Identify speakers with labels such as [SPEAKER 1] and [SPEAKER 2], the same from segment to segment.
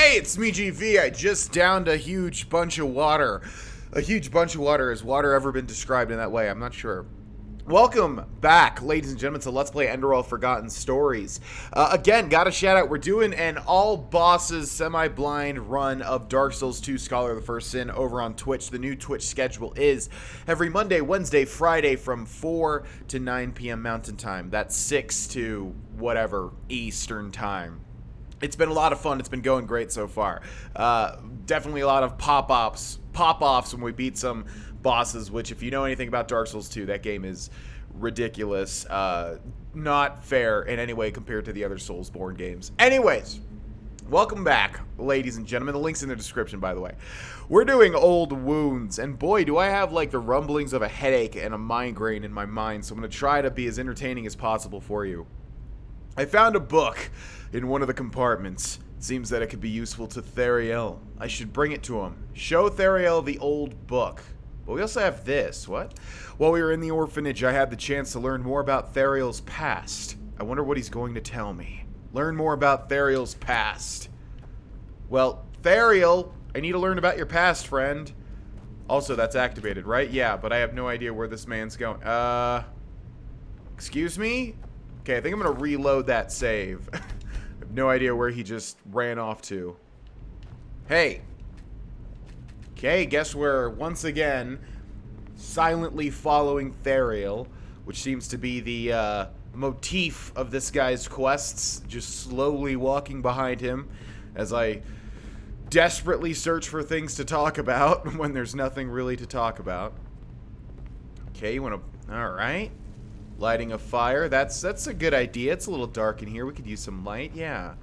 [SPEAKER 1] Hey, it's me, GV. I just downed a huge bunch of water. A huge bunch of water. Has water ever been described in that way? I'm not sure. Welcome back, ladies and gentlemen, to Let's Play Enderal Forgotten Stories. Again, got a shout out. We're doing an all bosses semi-blind run of Dark Souls 2 Scholar of the First Sin over on Twitch. The new Twitch schedule is every Monday, Wednesday, Friday from 4 to 9 p.m. Mountain Time. That's 6 to whatever Eastern Time. It's been a lot of fun. It's been going great so far. Definitely a lot of pop-offs when we beat some bosses, which if you know anything about Dark Souls 2, that game is ridiculous. Not fair in any way compared to the other Soulsborne games. Anyways, welcome back, ladies and gentlemen. The link's in the description, by the way. We're doing Old Wounds, and boy, do I have like the rumblings of a headache and a migraine in my mind, so I'm going to try to be as entertaining as possible for you. I found a book in one of the compartments. It seems that it could be useful to Theriel. I should bring it to him. Show Theriel the old book. But we also have this. What? While we were in the orphanage, I had the chance to learn more about Theriel's past. I wonder what he's going to tell me. Learn more about Theriel's past. Well, Theriel, I need to learn about your past, friend. Also, that's activated, right? Yeah, but I have no idea where this man's going. Excuse me? Okay, I think I'm going to reload that save. I have no idea where he just ran off to. Hey. Okay, guess we're once again silently following Theriel, which seems to be the motif of this guy's quests, just slowly walking behind him as I desperately search for things to talk about when there's nothing really to talk about. Okay, you want to... Alright. Lighting a fire. That's a good idea. It's a little dark in here. We could use some light. Yeah.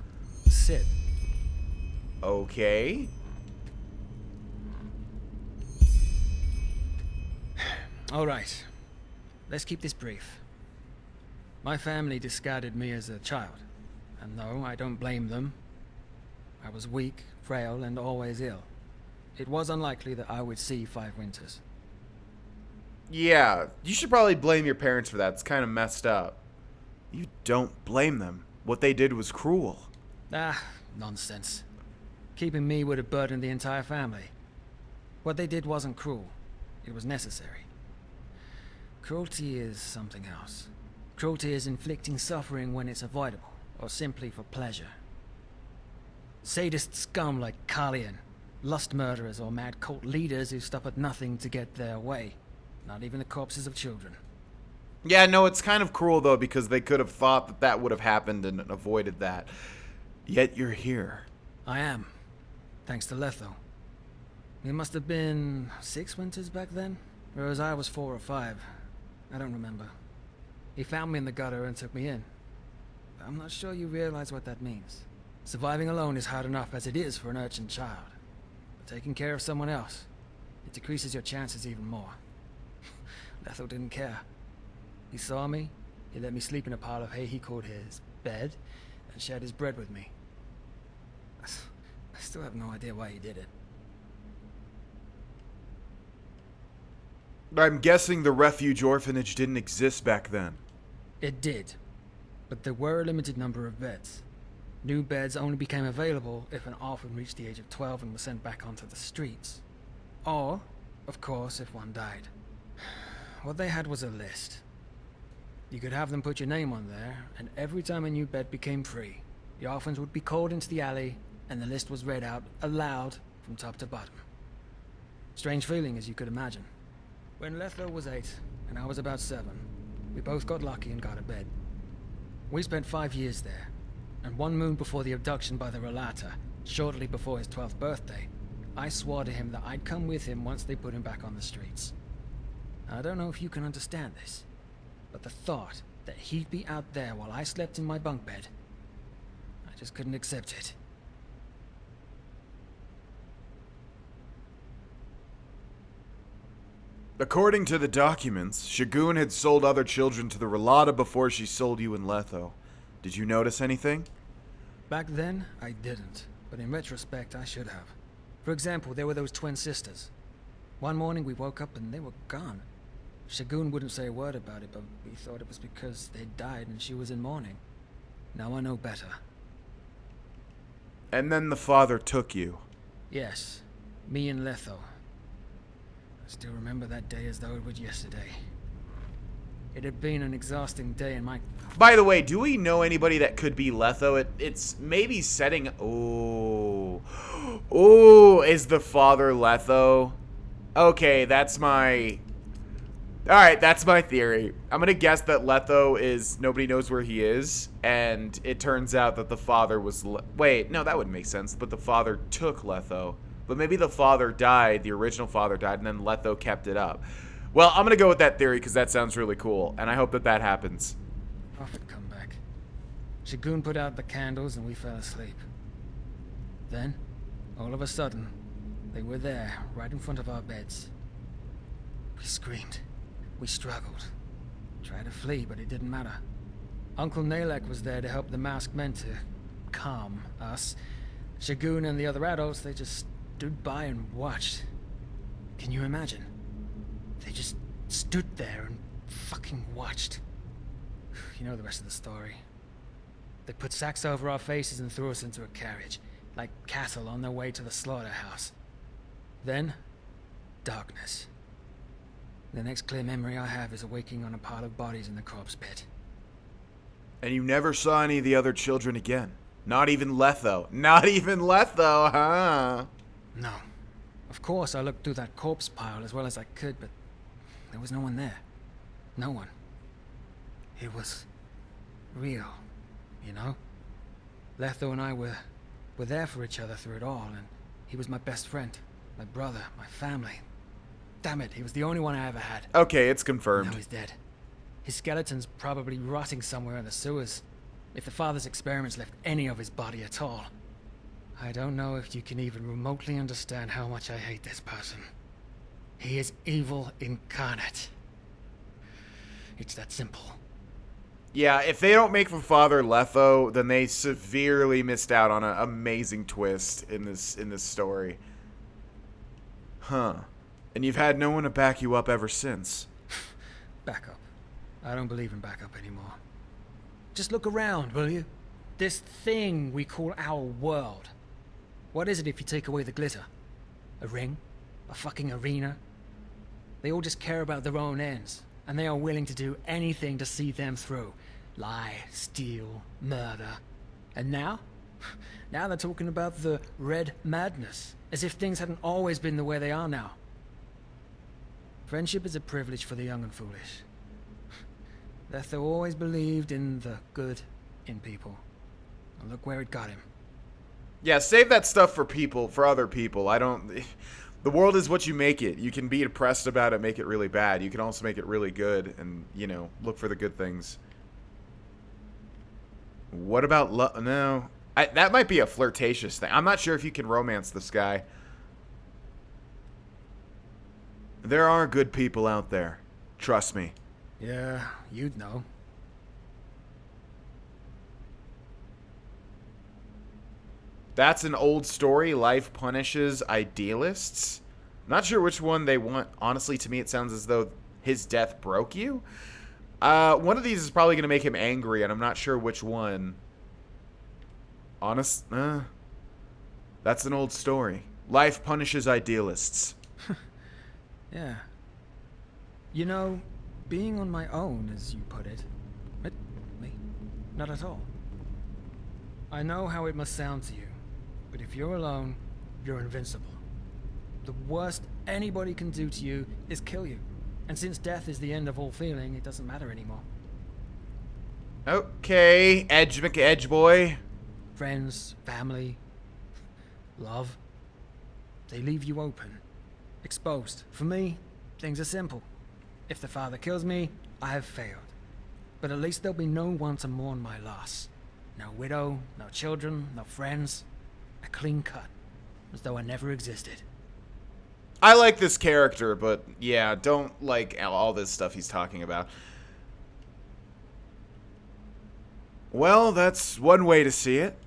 [SPEAKER 2] Sit.
[SPEAKER 1] Okay.
[SPEAKER 2] All right. Let's keep this brief. My family discarded me as a child. And no, I don't blame them. I was weak, frail, and always ill. It was unlikely that I would see 5 winters.
[SPEAKER 1] Yeah, you should probably blame your parents for that. It's kind of messed up. You don't blame them. What they did was cruel.
[SPEAKER 2] Ah, nonsense. Keeping me would have burdened the entire family. What they did wasn't cruel. It was necessary. Cruelty is something else. Cruelty is inflicting suffering when it's avoidable, or simply for pleasure. Sadist scum like Carlian, lust murderers or mad cult leaders who stop at nothing to get their way. Not even the corpses of children.
[SPEAKER 1] Yeah, no, it's kind of cruel, though, because they could have thought that that would have happened and avoided that. Yet you're here.
[SPEAKER 2] I am. Thanks to Letho. It must have been 6 winters back then, whereas I was 4 or 5. I don't remember. He found me in the gutter and took me in. I'm not sure you realize what that means. Surviving alone is hard enough as it is for an urchin child. But taking care of someone else, it decreases your chances even more. Letho didn't care. He saw me, he let me sleep in a pile of hay he called his bed, and shared his bread with me. I still have no idea why he did it.
[SPEAKER 1] I'm guessing the refuge orphanage didn't exist back then.
[SPEAKER 2] It did, but there were a limited number of beds. New beds only became available if an orphan reached the age of 12 and was sent back onto the streets. Or, of course, if one died. What they had was a list. You could have them put your name on there, and every time a new bed became free, the orphans would be called into the alley, and the list was read out aloud from top to bottom. Strange feeling, as you could imagine. When Letho was 8, and I was about 7, we both got lucky and got a bed. We spent 5 years there, and 1 moon before the abduction by the Relata, shortly before his 12th birthday, I swore to him that I'd come with him once they put him back on the streets. I don't know if you can understand this, but the thought that he'd be out there while I slept in my bunk bed, I just couldn't accept it.
[SPEAKER 1] According to the documents, Shagun had sold other children to the Relata before she sold you and Letho. Did you notice anything?
[SPEAKER 2] Back then, I didn't, but in retrospect, I should have. For example, there were those twin sisters. One morning we woke up and they were gone. Shagun wouldn't say a word about it, but we thought it was because they'd died and she was in mourning. Now I know better.
[SPEAKER 1] And then the father took you.
[SPEAKER 2] Yes, me and Letho. I still remember that day as though it was yesterday. It had been an exhausting day in my...
[SPEAKER 1] By the way, do we know anybody that could be Letho? It's maybe setting... Oh. Oh, is the father Letho? Okay, that's my... Alright, that's my theory. I'm gonna guess that Letho is... Nobody knows where he is. And it turns out that the father was... Wait, no, that wouldn't make sense. But the father took Letho. But maybe the father died, the original father died, and then Letho kept it up. Well, I'm gonna go with that theory because that sounds really cool. And I hope that that happens.
[SPEAKER 2] Prophet come back. Shagun put out the candles and we fell asleep. Then, all of a sudden, they were there, right in front of our beds. We screamed. We struggled. Tried to flee, but it didn't matter. Uncle Nalek was there to help the masked men to calm us. Shagun and the other adults, they just stood by and watched. Can you imagine? They just stood there and fucking watched. You know the rest of the story. They put sacks over our faces and threw us into a carriage, like cattle on their way to the slaughterhouse. Then, darkness. The next clear memory I have is awaking on a pile of bodies in the corpse pit.
[SPEAKER 1] And you never saw any of the other children again? Not even Letho. Not even Letho, huh?
[SPEAKER 2] No. Of course I looked through that corpse pile as well as I could, but there was no one there. No one. It was real, you know? Letho and I were there for each other through it all, and he was my best friend, my brother, my family. Damn it, he was the only one I ever had.
[SPEAKER 1] Okay, it's confirmed.
[SPEAKER 2] Now he's dead. His skeleton's probably rotting somewhere in the sewers, if the father's experiments left any of his body at all. I don't know if you can even remotely understand how much I hate this person. He is evil incarnate. It's that simple.
[SPEAKER 1] Yeah, if they don't make the father Letho, then they severely missed out on an amazing twist in this story. Huh. And you've had no one to back you up ever since.
[SPEAKER 2] Backup. I don't believe in backup anymore. Just look around, will you? This thing we call our world. What is it if you take away the glitter? A ring? A fucking arena? They all just care about their own ends, and they are willing to do anything to see them through. Lie, steal, murder. And now? Now they're talking about the red madness, as if things hadn't always been the way they are now. Friendship is a privilege for the young and foolish. Letho always believed in the good in people. And look where it got him.
[SPEAKER 1] Yeah, save that stuff for people, for other people. The world is what you make it. You can be depressed about it, make it really bad. You can also make it really good and, you know, look for the good things. What about no. That might be a flirtatious thing. I'm not sure if you can romance this guy. There are good people out there. Trust me.
[SPEAKER 2] Yeah, you'd know.
[SPEAKER 1] That's an old story. Life punishes idealists. Not sure which one they want. Honestly, to me, it sounds as though his death broke you. One of these is probably going to make him angry, and I'm not sure which one. That's an old story. Life punishes idealists.
[SPEAKER 2] Yeah. You know, being on my own, as you put it, me, not at all. I know how it must sound to you, but if you're alone, you're invincible. The worst anybody can do to you is kill you. And since death is the end of all feeling, it doesn't matter anymore.
[SPEAKER 1] Okay, Edge boy.
[SPEAKER 2] Friends, family, love, they leave you open, exposed. For me, things are simple. If the father kills me, I have failed. But at least there'll be no one to mourn my loss. No widow, no children, no friends. A clean cut, as though I never existed.
[SPEAKER 1] I like this character, but yeah, don't like all this stuff he's talking about. Well, that's one way to see it.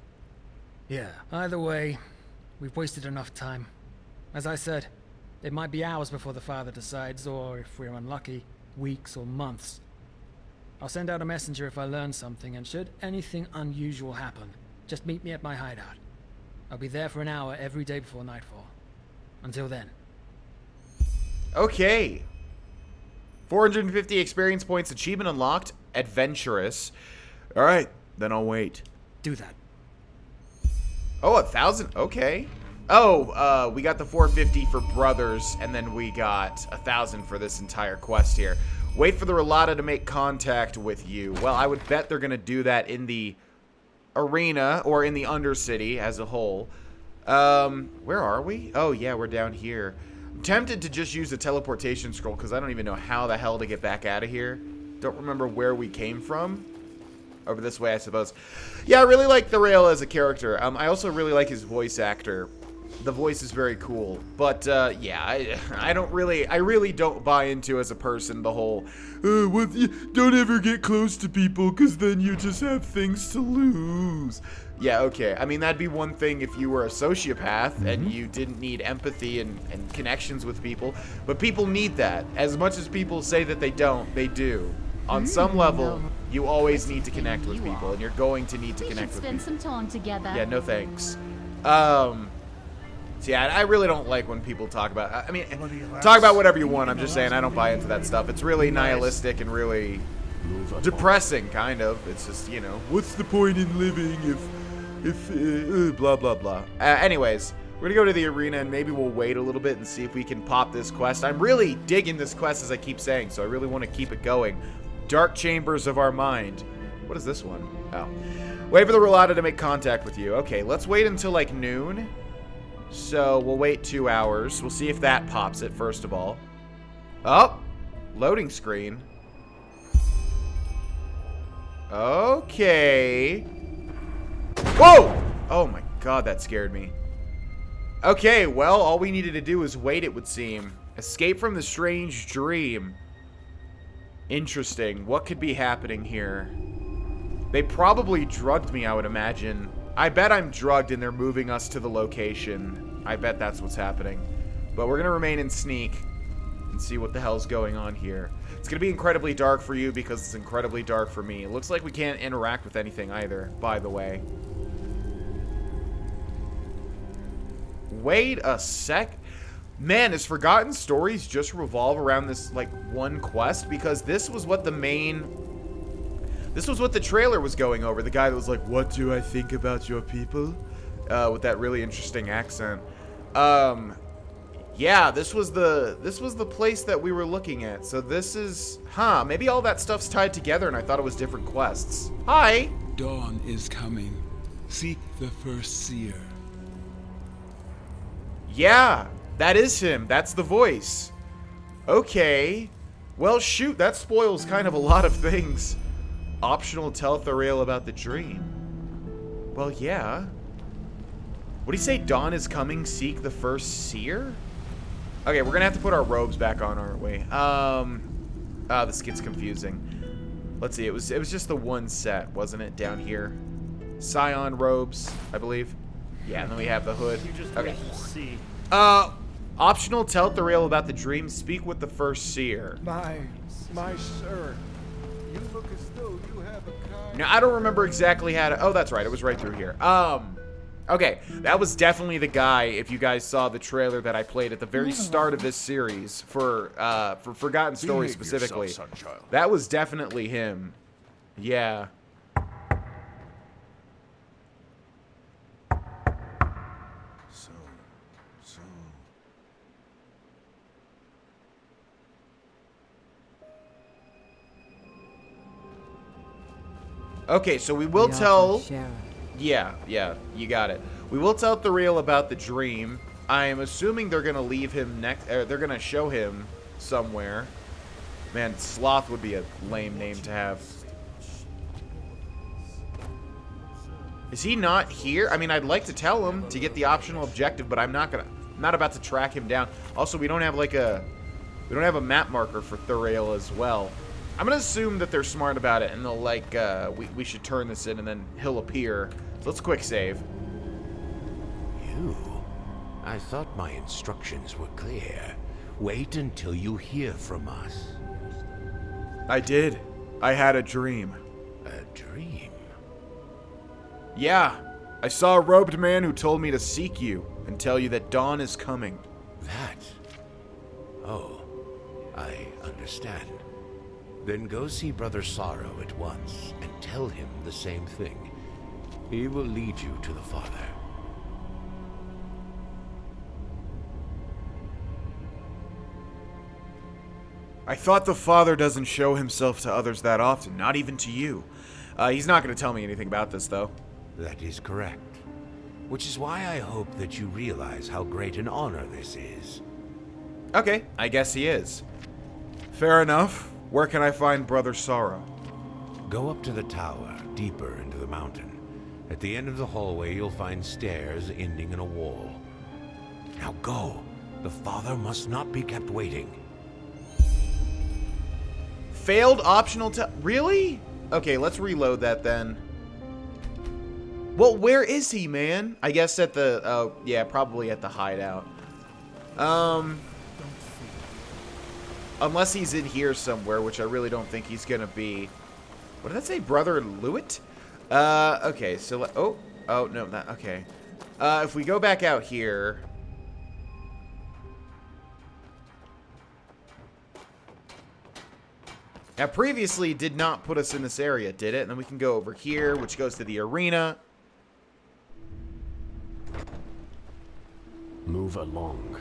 [SPEAKER 2] Yeah, either way, we've wasted enough time. As I said, it might be hours before the father decides, or if we're unlucky, weeks or months. I'll send out a messenger if I learn something, and should anything unusual happen, just meet me at my hideout. I'll be there for an hour every day before nightfall. Until then.
[SPEAKER 1] Okay. 450 experience points, achievement unlocked, adventurous. All right, then I'll wait.
[SPEAKER 2] Do that.
[SPEAKER 1] Oh, 1,000. Okay. Oh, we got the 450 for brothers, and then we got 1,000 for this entire quest here. Wait for the Relata to make contact with you. Well, I would bet they're gonna do that in the arena or in the Undercity as a whole. Where are we? Oh yeah, we're down here. I'm tempted to just use the teleportation scroll because I don't even know how the hell to get back out of here. Don't remember where we came from. Over this way, I suppose. Yeah, I really like Therail as a character. I also really like his voice actor. The voice is very cool. But, yeah, I really don't buy into as a person the whole, don't ever get close to people because then you just have things to lose. Yeah, okay. I mean, that'd be one thing if you were a sociopath and you didn't need empathy and connections with people. But people need that. As much as people say that they don't, they do. On some level, you always need to connect with people, and you're going to need to connect with people.
[SPEAKER 3] Spend some time together.
[SPEAKER 1] Yeah, no thanks. So yeah, I really don't like when people talk about, I mean, talk about whatever you want. I'm just saying I don't buy into that stuff. It's really nihilistic and really depressing, kind of. It's just, you know, what's the point in living if blah, blah, blah. Anyways, we're gonna go to the arena and maybe we'll wait a little bit and see if we can pop this quest. I'm really digging this quest, as I keep saying, so I really want to keep it going. Dark Chambers of Our Mind. What is this one? Oh. Wait for the Relata to make contact with you. Okay, let's wait until like noon. So we'll wait 2 hours. We'll see if that pops it, first of all. Oh, loading screen. Okay. Whoa! Oh my god, that scared me. Okay, well, all we needed to do was wait, it would seem. Escape from the strange dream. Interesting. What could be happening here? They probably drugged me, I would imagine. I bet I'm drugged and they're moving us to the location. I bet that's what's happening. But we're going to remain in sneak and see what the hell's going on here. It's going to be incredibly dark for you because it's incredibly dark for me. It looks like we can't interact with anything either, by the way. Wait a sec. Man, does Forgotten Stories just revolve around this, like, one quest? Because this was what the trailer was going over. The guy that was like, what do I think about your people? With that really interesting accent. Yeah, this was the place that we were looking at. So this is, maybe all that stuff's tied together and I thought it was different quests. Hi!
[SPEAKER 4] Dawn is coming. Seek the first seer.
[SPEAKER 1] Yeah, that is him. That's the voice. Okay. Well, shoot, that spoils kind of a lot of things. Optional, tell Therail about the dream. Well, yeah. What do you say? Dawn is coming, seek the first seer? Okay, we're gonna have to put our robes back on, aren't we? This gets confusing. Let's see, it was just the one set, wasn't it, down here? Scion robes, I believe. Yeah, and then we have the hood. Okay. Optional, tell Therail about the dream, speak with the first seer.
[SPEAKER 5] My sir, you look as though you have a kind...
[SPEAKER 1] Now, I don't remember exactly how to... Oh, that's right, it was right through here. Okay, that was definitely the guy, if you guys saw the trailer that I played at the very start of this series for Forgotten Stories specifically. That was definitely him. Yeah. Okay, so we will tell... Yeah, you got it. We will tell Therail about the dream. I am assuming they're gonna leave him next... they're gonna show him somewhere. Man, Sloth would be a lame name to have. Is he not here? I mean, I'd like to tell him to get the optional objective, but I'm not about to track him down. Also, we don't have like a... We don't have a map marker for Therail as well. I'm gonna assume that they're smart about it and they'll like, we should turn this in and then he'll appear. So let's quick save.
[SPEAKER 6] I thought my instructions were clear. Wait until you hear from us.
[SPEAKER 1] I did. I had a dream.
[SPEAKER 6] A dream?
[SPEAKER 1] Yeah. I saw a robed man who told me to seek you and tell you that dawn is coming.
[SPEAKER 6] That? Oh, I understand. Then go see Brother Sorrow at once and tell him the same thing. He will lead you to the Father.
[SPEAKER 1] I thought the Father doesn't show himself to others that often, not even to you. He's not going to tell me anything about this, though.
[SPEAKER 6] That is correct. Which is why I hope that you realize how great an honor this is.
[SPEAKER 1] Okay, I guess he is. Fair enough. Where can I find Brother Sorrow?
[SPEAKER 6] Go up to the tower, deeper into the mountain. At the end of the hallway, you'll find stairs ending in a wall. Now go. The Father must not be kept waiting.
[SPEAKER 1] Failed optional really? Okay, let's reload that then. Well, where is he, man? I guess at the, yeah, probably at the hideout. Unless he's in here somewhere, which I really don't think he's gonna be. What did that say? Brother Lewitt? Okay, so, oh, no, not, okay. If we go back out here. Now, previously did not put us in this area, did it? And then we can go over here, which goes to the arena.
[SPEAKER 3] Move along.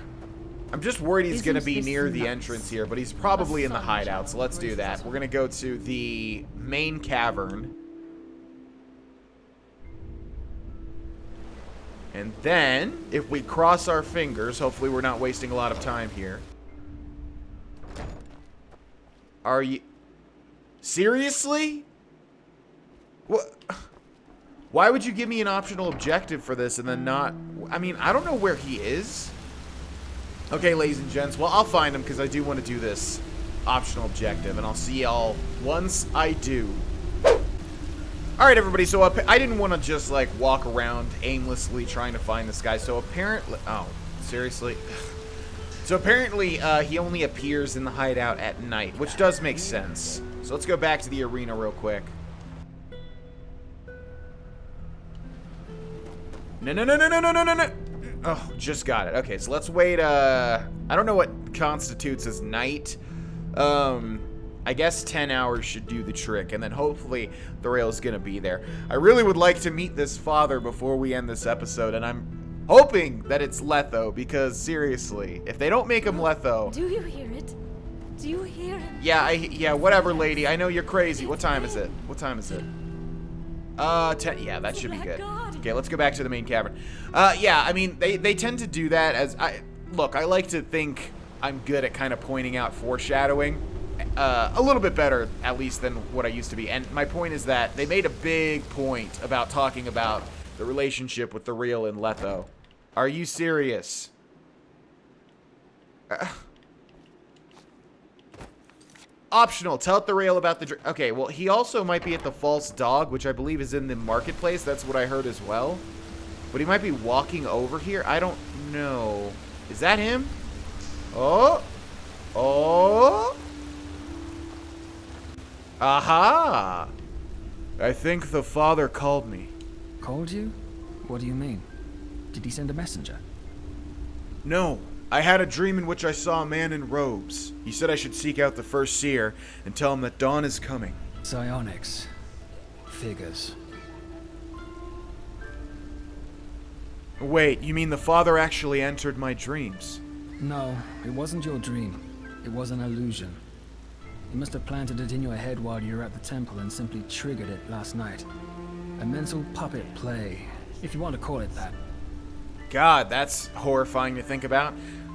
[SPEAKER 1] I'm just worried he's going to be
[SPEAKER 7] Isn't
[SPEAKER 1] near
[SPEAKER 7] this
[SPEAKER 1] the
[SPEAKER 7] nuts?
[SPEAKER 1] entrance here, but he's probably in the hideout, so let's do that. We're going to go to the main cavern. And then, if we cross our fingers, hopefully we're not wasting a lot of time here. Are you... Seriously? What? Why would you give me an optional objective for this and then not... I mean, I don't know where he is. Okay, ladies and gents. Well, I'll find him because I do want to do this optional objective. And I'll see y'all once I do. Alright, everybody. So I didn't want to just, like, walk around aimlessly trying to find this guy. So apparently... Oh, seriously? So apparently, he only appears in the hideout at night, which does make sense. So let's go back to the arena real quick. No. Oh, just got it. Okay, so let's wait, I don't know what constitutes as night. I guess 10 hours should do the trick, and then hopefully the rail's gonna be there. I really would like to meet this father before we end this episode, and I'm hoping that it's Letho, because seriously, if they don't make him Letho...
[SPEAKER 7] Do you hear it? Do you hear him?
[SPEAKER 1] Yeah, whatever, lady. I know you're crazy. What time is it? What time is it? 10. Yeah, that should be good. Okay, let's go back to the main cavern. Yeah, I mean, they tend to do that as... Look, I like to think I'm good at kind of pointing out foreshadowing. A little bit better, at least, than what I used to be. And my point is that they made a big point about talking about the relationship with the real and Letho. Are you serious? Optional. Tell the rail about the... Okay, well, he also might be at the False Dog, which I believe is in the marketplace. That's what I heard as well. But he might be walking over here. I don't know. Is that him? Oh. Oh. Aha. I think the father called me.
[SPEAKER 2] Called you? What do you mean? Did he send a messenger?
[SPEAKER 1] No. I had a dream in which I saw a man in robes. He said I should seek out the first seer and tell him that dawn is coming.
[SPEAKER 2] Psionics. Figures.
[SPEAKER 1] Wait, you mean the father actually entered my dreams?
[SPEAKER 2] No, it wasn't your dream. It was an illusion. You must have planted it in your head while you were at the temple and simply triggered it last night. A mental puppet play, if you want to call it that.
[SPEAKER 1] God, that's horrifying to think about.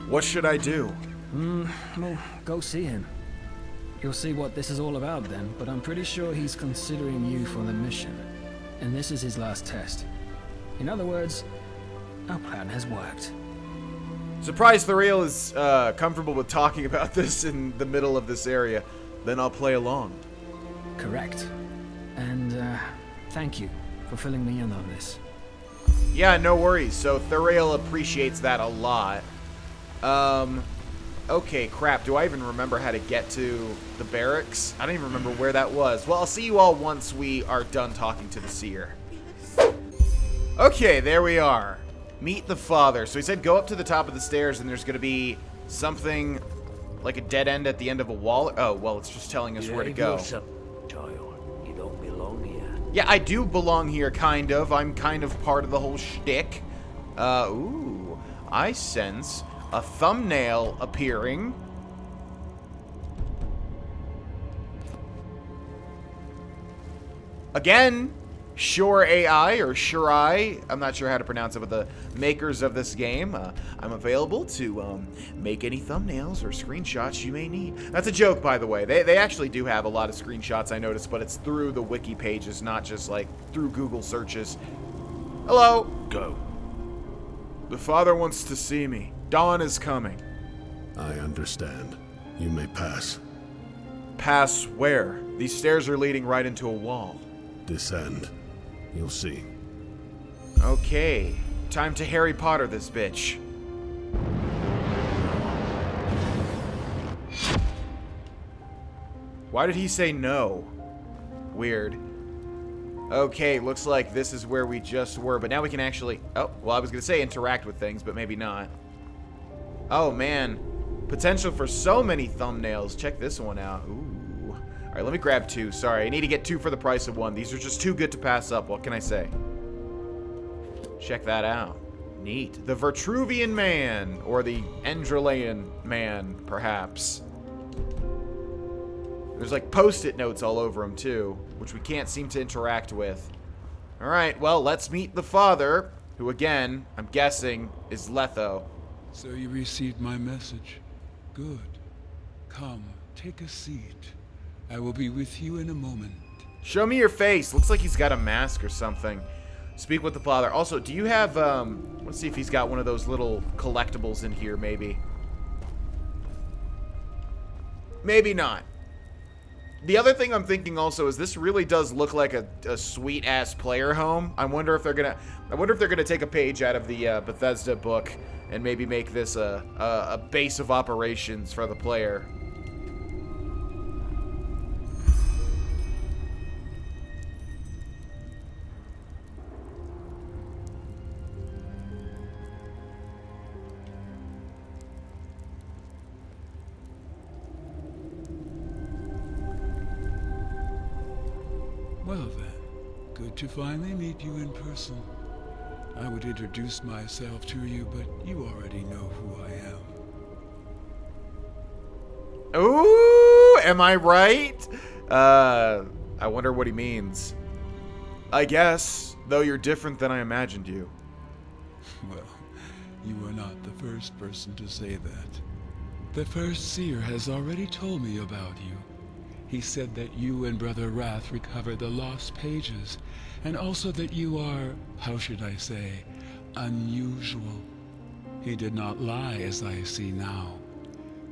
[SPEAKER 1] What should I do?
[SPEAKER 2] Well, go see him. You'll see what this is all about then, but I'm pretty sure he's considering you for the mission. And this is his last test. In other words, our plan has worked.
[SPEAKER 1] Surprised the rail is comfortable with talking about this in the middle of this area. Then I'll play along.
[SPEAKER 2] Correct. And, thank you for filling me in on this.
[SPEAKER 1] Yeah, no worries. So Thuriel appreciates that a lot. Okay, crap. Do I even remember how to get to the barracks? I don't even remember where that was. Well, I'll see you all once we are done talking to the seer. Okay, there we are. Meet the father. So he said go up to the top of the stairs and there's going to be something like a dead end at the end of a wall. Oh, well, it's just telling us where to go.
[SPEAKER 3] Yourself, child. You don't belong here.
[SPEAKER 1] Yeah, I do belong here, kind of. I'm kind of part of the whole shtick. Ooh. I sense a thumbnail appearing. Again, Sure AI, or Sure I'm not sure how to pronounce it, but the makers of this game, I'm available to make any thumbnails or screenshots you may need. That's a joke, by the way. They actually do have a lot of screenshots, I noticed, but it's through the wiki pages, not just like through Google searches. Hello.
[SPEAKER 3] Go.
[SPEAKER 1] The father wants to see me. Dawn is coming.
[SPEAKER 8] I understand. You may pass.
[SPEAKER 1] Pass where? These stairs are leading right into a wall.
[SPEAKER 8] Descend. You'll see.
[SPEAKER 1] Okay. Time to Harry Potter this bitch. Why did he say no? Weird. Okay, looks like this is where we just were, but now we can actually... Oh, well, I was going to say interact with things, but maybe not. Oh, man. Potential for so many thumbnails. Check this one out. Ooh. All right, let me grab 2. Sorry, I need to get 2 for the price of 1. These are just too good to pass up. What can I say? Check that out. Neat. The Vitruvian Man, or the Enderalian Man, perhaps. There's like post-it notes all over him too, which we can't seem to interact with. All right, well, let's meet the father, who again, I'm guessing, is Letho.
[SPEAKER 4] So you received my message. Good. Come, take a seat. I will be with you in a moment.
[SPEAKER 1] Show me your face. Looks like he's got a mask or something. Speak with the father. Also, do you have, let's see if he's got one of those little collectibles in here, maybe. Maybe not. The other thing I'm thinking also is this really does look like a sweet-ass player home. I wonder if they're gonna take a page out of the Bethesda book and maybe make this a base of operations for the player.
[SPEAKER 4] Well then, good to finally meet you in person. I would introduce myself to you, but you already know who I am.
[SPEAKER 1] Ooh, am I right? I wonder what he means. I guess, though you're different than I imagined you.
[SPEAKER 4] Well, you are not the first person to say that. The first seer has already told me about you. He said that you and Brother Wrath recovered the lost pages, and also that you are, how should I say, unusual. He did not lie, as I see now.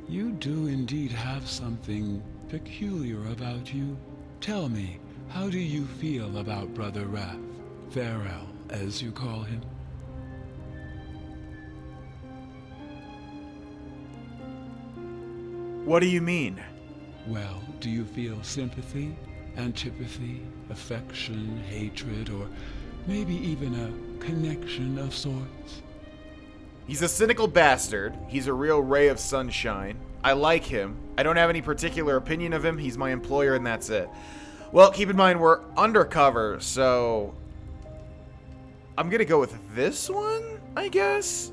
[SPEAKER 4] You do indeed have something peculiar about you. Tell me, how do you feel about Brother Wrath? Farrell, as you call him.
[SPEAKER 1] What do you mean?
[SPEAKER 4] Well, do you feel sympathy, antipathy, affection, hatred, or maybe even a connection of sorts?
[SPEAKER 1] He's a cynical bastard. He's a real ray of sunshine. I like him. I don't have any particular opinion of him. He's my employer and that's it. Well, keep in mind we're undercover, so I'm gonna go with this one, I guess?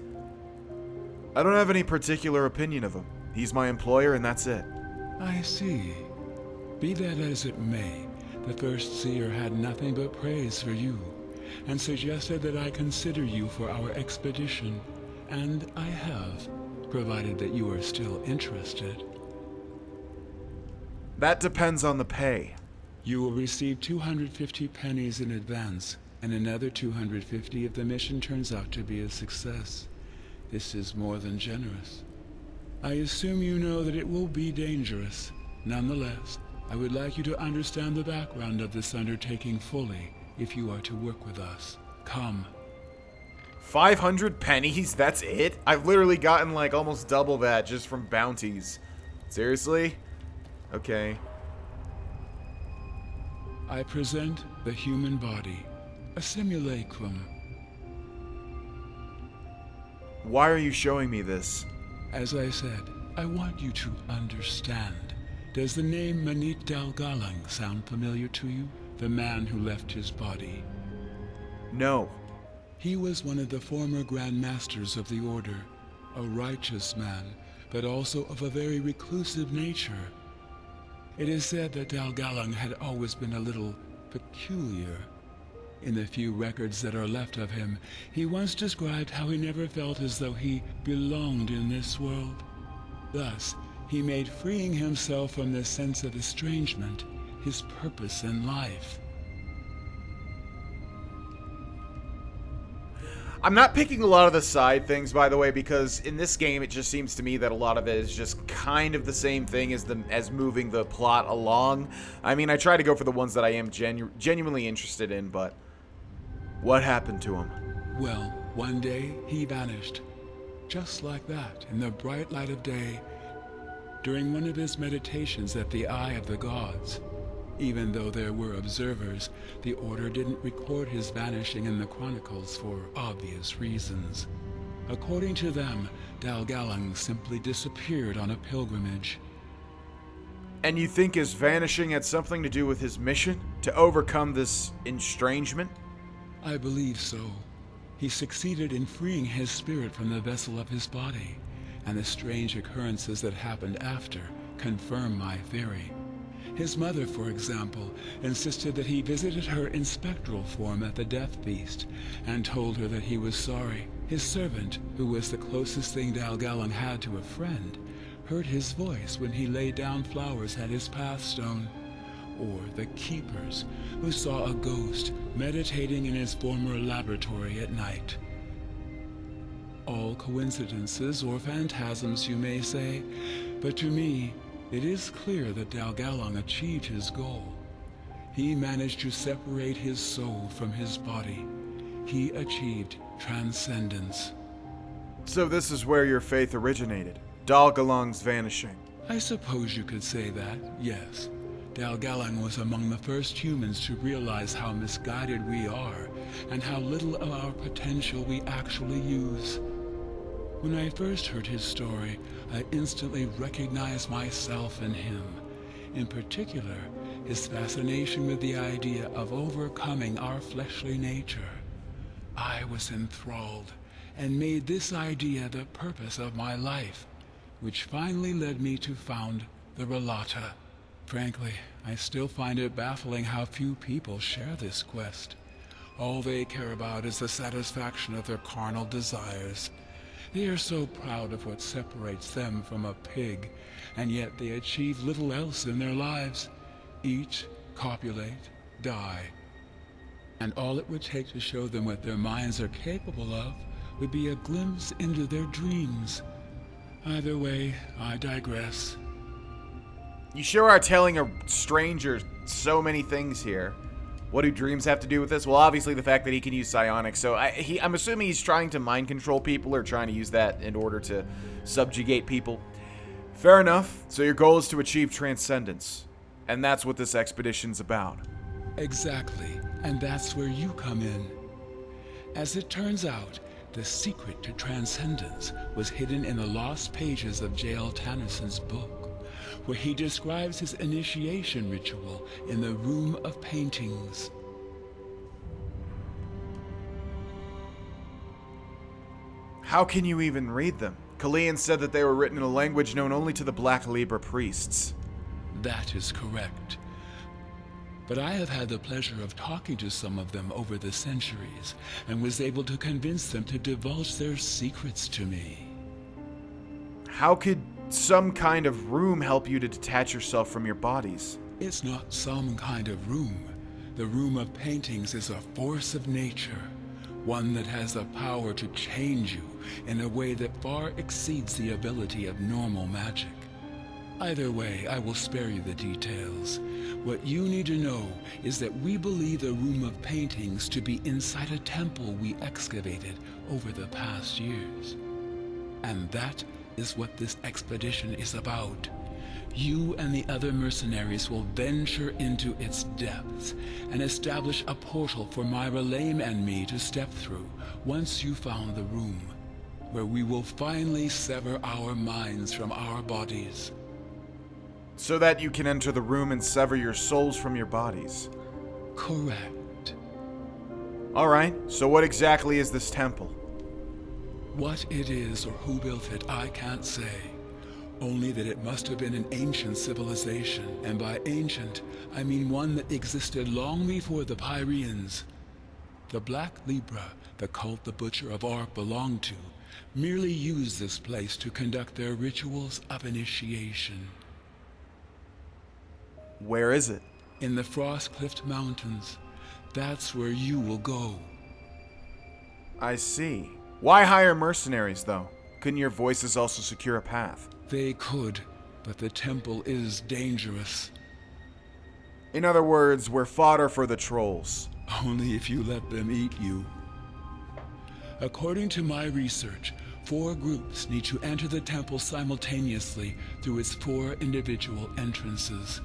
[SPEAKER 1] I don't have any particular opinion of him. He's my employer and that's it.
[SPEAKER 4] I see. Be that as it may, the first seer had nothing but praise for you, and suggested that I consider you for our expedition, and I have, provided that you are still interested.
[SPEAKER 1] That depends on the pay.
[SPEAKER 4] You will receive 250 pennies in advance, and another 250 if the mission turns out to be a success. This is more than generous. I assume you know that it will be dangerous. Nonetheless, I would like you to understand the background of this undertaking fully if you are to work with us. Come.
[SPEAKER 1] 500 pennies? That's it? I've literally gotten like almost double that just from bounties. Seriously? Okay.
[SPEAKER 4] I present the human body, a simulacrum.
[SPEAKER 1] Why are you showing me this?
[SPEAKER 4] As I said, I want you to understand. Does the name Manit Dalgalang sound familiar to you? The man who left his body.
[SPEAKER 1] No.
[SPEAKER 4] He was one of the former Grand Masters of the Order, a righteous man, but also of a very reclusive nature. It is said that Dalgalang had always been a little peculiar. In the few records that are left of him, he once described how he never felt as though he belonged in this world. Thus, he made freeing himself from this sense of estrangement his purpose in life.
[SPEAKER 1] I'm not picking a lot of the side things, by the way, because in this game it just seems to me that a lot of it is just kind of the same thing as moving the plot along. I mean, I try to go for the ones that I am genuinely interested in, but what happened to him?
[SPEAKER 4] Well, one day he vanished, just like that, in the bright light of day, during one of his meditations at the Eye of the Gods. Even though there were observers, the Order didn't record his vanishing in the chronicles for obvious reasons. According to them, Dalgalang simply disappeared on a pilgrimage.
[SPEAKER 1] And you think his vanishing had something to do with his mission? To overcome this estrangement?
[SPEAKER 4] I believe so. He succeeded in freeing his spirit from the vessel of his body, and the strange occurrences that happened after confirm my theory. His mother, for example, insisted that he visited her in spectral form at the death feast, and told her that he was sorry. His servant, who was the closest thing Dalgalang had to a friend, heard his voice when he laid down flowers at his pathstone. Or the keepers, who saw a ghost meditating in his former laboratory at night. All coincidences or phantasms, you may say, but to me, it is clear that Dalgalang achieved his goal. He managed to separate his soul from his body. He achieved transcendence.
[SPEAKER 1] So this is where your faith originated. Dalgalang's vanishing.
[SPEAKER 4] I suppose you could say that, yes. Dalgalang was among the first humans to realize how misguided we are, and how little of our potential we actually use. When I first heard his story, I instantly recognized myself in him. In particular, his fascination with the idea of overcoming our fleshly nature. I was enthralled, and made this idea the purpose of my life, which finally led me to found the Relata. Frankly, I still find it baffling how few people share this quest. All they care about is the satisfaction of their carnal desires. They are so proud of what separates them from a pig, and yet they achieve little else in their lives. Eat, copulate, die. And all it would take to show them what their minds are capable of would be a glimpse into their dreams. Either way, I digress.
[SPEAKER 1] You sure are telling a stranger so many things here. What do dreams have to do with this? Well, obviously the fact that he can use psionics. So I'm assuming he's trying to mind control people or trying to use that in order to subjugate people. Fair enough. So your goal is to achieve transcendence. And that's what this expedition's about.
[SPEAKER 4] Exactly. And that's where you come in. As it turns out, the secret to transcendence was hidden in the lost pages of J.L. Tannisson's book, where he describes his initiation ritual in the Room of Paintings.
[SPEAKER 1] How can you even read them? Kalian said that they were written in a language known only to the Black Libra priests.
[SPEAKER 4] That is correct. But I have had the pleasure of talking to some of them over the centuries, and was able to convince them to divulge their secrets to me.
[SPEAKER 1] How could some kind of room help you to detach yourself from your bodies?
[SPEAKER 4] It's not some kind of room. The Room of Paintings is a force of nature, one that has the power to change you in a way that far exceeds the ability of normal magic. Either way, I will spare you the details. What you need to know is that we believe the Room of Paintings to be inside a temple we excavated over the past years. And that is what this expedition is about. You and the other mercenaries will venture into its depths and establish a portal for Myra Lame and me to step through once you found the room. where we will finally sever our minds from our bodies.
[SPEAKER 1] So that you can enter the room and sever your souls from your bodies.
[SPEAKER 4] Correct.
[SPEAKER 1] Alright, so what exactly is this temple?
[SPEAKER 4] What it is or who built it, I can't say. Only that it must have been an ancient civilization, and by ancient, I mean one that existed long before the Pyreans. The Black Libra, the cult the Butcher of Ark belonged to, merely used this place to conduct their rituals of initiation.
[SPEAKER 1] Where is it?
[SPEAKER 4] In the Frostcliff Mountains. That's where you will go.
[SPEAKER 1] I see. Why hire mercenaries, though? Couldn't your voices also secure a path?
[SPEAKER 4] They could, but the temple is dangerous.
[SPEAKER 1] In other words, we're fodder for the trolls.
[SPEAKER 4] Only if you let them eat you. According to my research, 4 groups need to enter the temple simultaneously through its 4 individual entrances.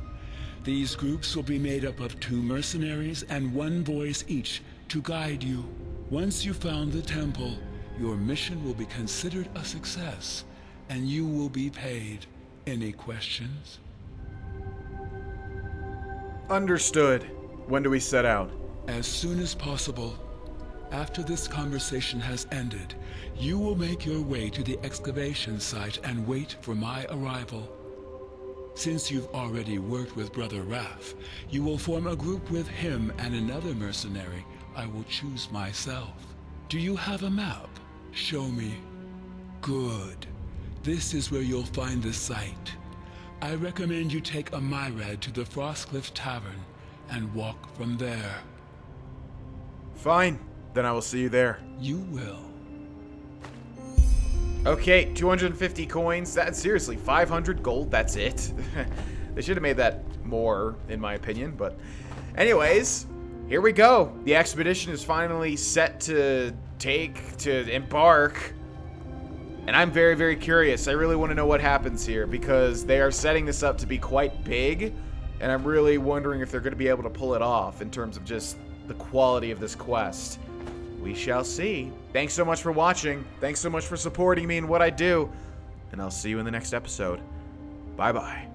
[SPEAKER 4] These groups will be made up of 2 mercenaries and 1 voice each to guide you. Once you've found the temple, your mission will be considered a success, and you will be paid. Any questions?
[SPEAKER 1] Understood. When do we set out?
[SPEAKER 4] As soon as possible. After this conversation has ended, you will make your way to the excavation site and wait for my arrival. Since you've already worked with Brother Wrath, you will form a group with him and another mercenary I will choose myself. Do you have a map? Show me. Good. This is where you'll find the site. I recommend you take a Myrad to the Frostcliff Tavern and walk from there.
[SPEAKER 1] Fine. Then I will see you there.
[SPEAKER 4] You will.
[SPEAKER 1] Okay, 250 coins. That's seriously 500 gold. That's it. They should have made that more, in my opinion. But anyways, here we go. The expedition is finally set to embark. And I'm very, very curious. I really want to know what happens here because they are setting this up to be quite big. And I'm really wondering if they're going to be able to pull it off in terms of just the quality of this quest. We shall see. Thanks so much for watching. Thanks so much for supporting me in what I do. And I'll see you in the next episode. Bye-bye.